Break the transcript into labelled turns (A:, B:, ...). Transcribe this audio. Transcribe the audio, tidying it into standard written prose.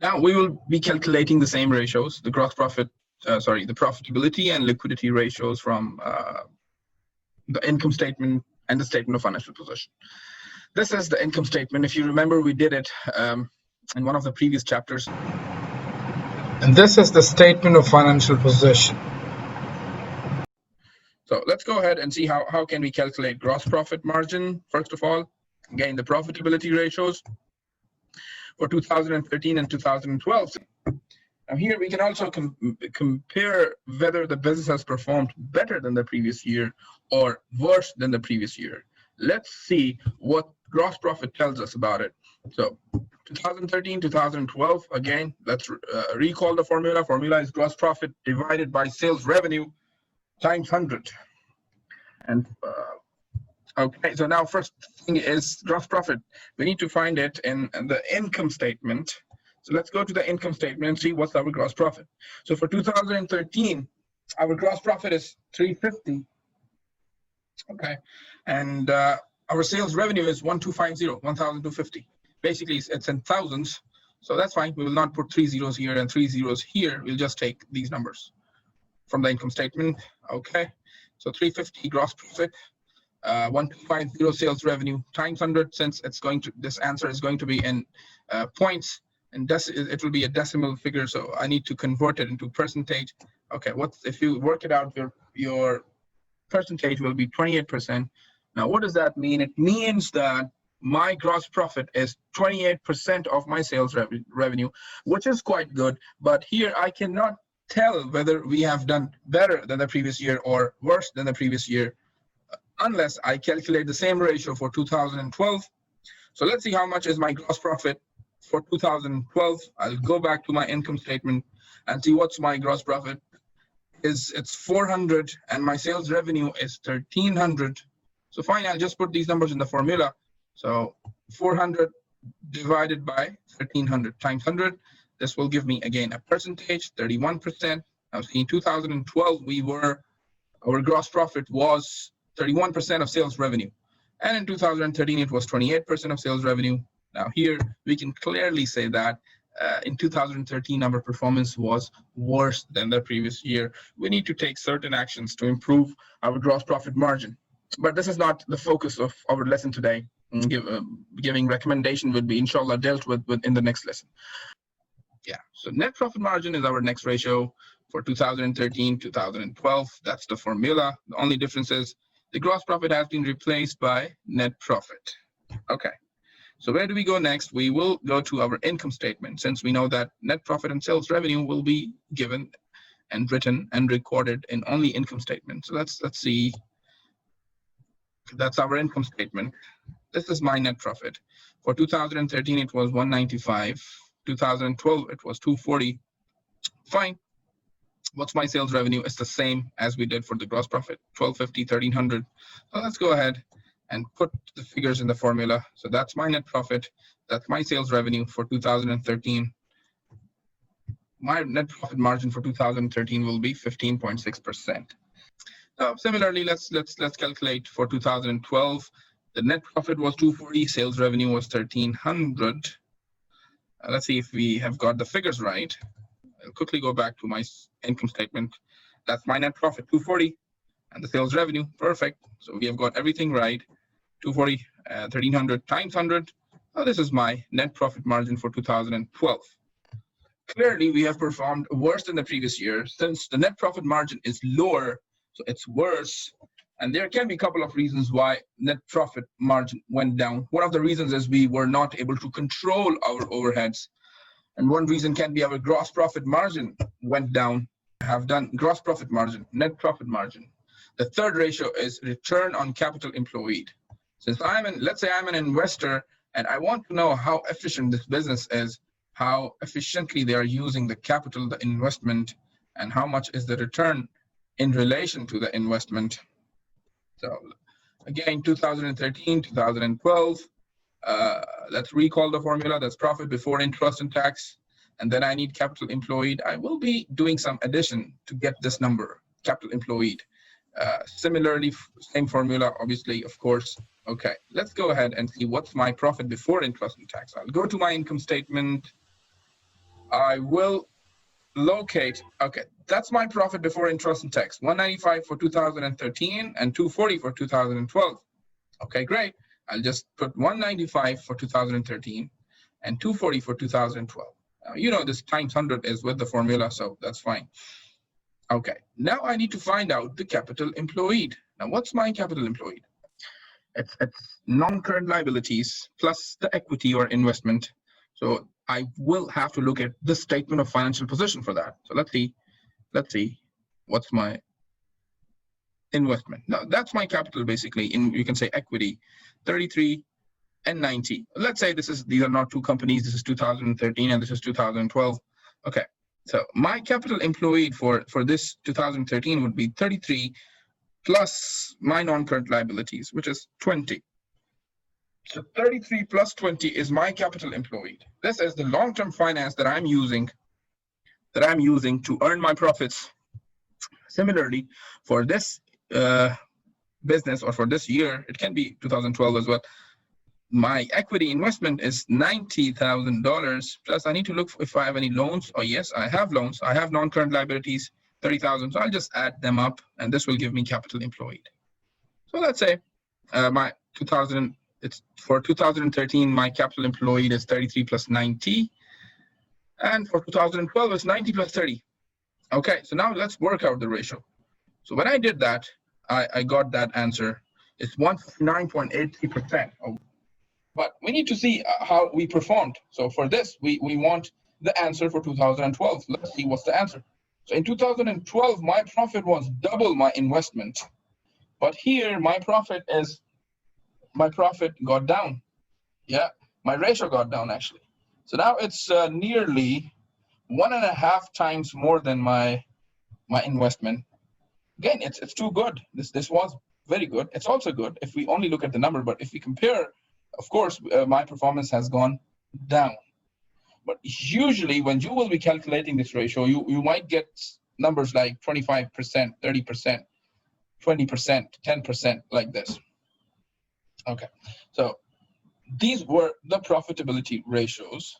A: Now we will be calculating the same ratios, the gross profit, the profitability and liquidity ratios from the income statement and the statement of financial position. This is the income statement. If you remember, we did it in one of the previous chapters.
B: And this is the statement of financial position.
A: So let's go ahead and see how can we calculate gross profit margin. First of all, again, the profitability ratios for 2013 and 2012. Now here we can also compare whether the business has performed better than the previous year or worse than the previous year. Let's see what gross profit tells us about it. So 2013, 2012, again, let's recall the formula. Formula is gross profit divided by sales revenue times 100. And okay, so now first thing is gross profit. We need to find it in the income statement. So let's go to the income statement and see what's our gross profit. So for 2013, our gross profit is 350. Okay, and our sales revenue is 1250. Basically, it's in thousands. So that's fine. We will not put 3 zeros here and 3 zeros here. We'll just take these numbers from the income statement. Okay, so 350 gross profit, 1250 sales revenue times 100. Since this answer is going to be in points, and it will be a decimal figure, so I need to convert it into percentage. Okay, if you work it out, your percentage will be 28%. Now, what does that mean? It means that my gross profit is 28% of my sales revenue, which is quite good. But here I cannot tell whether we have done better than the previous year or worse than the previous year unless I calculate the same ratio for 2012. So let's see how much is my gross profit for 2012. I'll go back to my income statement and see what's my gross profit. It's 400 and my sales revenue is 1300. So fine, I'll just put these numbers in the formula. So 400 divided by 1300 times 100. This will give me again a percentage, 31%. Now see, in 2012, our gross profit was 31% of sales revenue. And in 2013, it was 28% of sales revenue. Now here, we can clearly say that in 2013, our performance was worse than the previous year. We need to take certain actions to improve our gross profit margin. But this is not the focus of our lesson today. Giving recommendation would be, inshallah, dealt with in the next lesson. Yeah, so net profit margin is our next ratio for 2013, 2012. That's the formula. The only difference is the gross profit has been replaced by net profit. Okay, so where do we go next? We will go to our income statement, since we know that net profit and sales revenue will be given and written and recorded in only income statement. So let's see. That's our income statement. This is my net profit. For 2013, it was 195. 2012, it was 240. Fine. What's my sales revenue? It's the same as we did for the gross profit, 1250, 1300. So let's go ahead and put the figures in the formula. So that's my net profit. That's my sales revenue for 2013. My net profit margin for 2013 will be 15.6%. Similarly, let's calculate for 2012. The net profit was 240, sales revenue was 1300. Let's see if we have got the figures right. I'll quickly go back to my income statement. That's my net profit, 240, and the sales revenue, perfect. So we have got everything right. 240, 1300 times 100. This is my net profit margin for 2012. Clearly, we have performed worse than the previous year. Since the net profit margin is lower, so it's worse. And there can be a couple of reasons why net profit margin went down. One of the reasons is we were not able to control our overheads. And one reason can be our gross profit margin went down. Have done gross profit margin, net profit margin. The third ratio is return on capital employed. Since let's say I'm an investor and I want to know how efficient this business is, how efficiently they are using the capital, the investment, and how much is the return in relation to the investment. So again, 2013, 2012, let's recall the formula. That's profit before interest and tax. And then I need capital employed. I will be doing some addition to get this number, capital employed. Similarly, same formula, obviously, of course. Okay, let's go ahead and see what's my profit before interest and tax. I'll go to my income statement. I will locate, okay, that's my profit before interest and tax, 195 for 2013 and 240 for 2012. Okay, great. I'll just put 195 for 2013 and 240 for 2012. You know, this times 100 is with the formula, so that's fine. Okay, now I need to find out the capital employed. Now, what's my capital employed? It's non-current liabilities plus the equity or investment. So I will have to look at the statement of financial position for that. So let's see, what's my investment? Now, that's my capital basically. You can say equity, 33 and 90. Let's say these are not two companies. This is 2013 and this is 2012. Okay, so my capital employed for this 2013 would be 33 plus my non-current liabilities, which is 20. So 33 plus 20 is my capital employed. This is the long-term finance that I'm using to earn my profits. Similarly, for this business or for this year, it can be 2012 as well. My equity investment is $90,000 plus I need to look if I have any loans. Oh yes, I have loans. I have non-current liabilities, 30,000. So I'll just add them up and this will give me capital employed. So let's say for 2013, my capital employed is 33 plus 90. And for 2012, it's 90 plus 30. Okay, so now let's work out the ratio. So when I did that, I got that answer. It's 159.83%. But we need to see how we performed. So for this, we want the answer for 2012. Let's see what's the answer. So in 2012, my profit was double my investment. But here, my profit got down. Yeah, my ratio got down actually. So now it's nearly 1.5 times more than my investment. Again, it's too good. This was very good. It's also good if we only look at the number, but if we compare, of course, my performance has gone down. But usually when you will be calculating this ratio, you might get numbers like 25%, 30%, 20%, 10% like this. Okay, so these were the profitability ratios.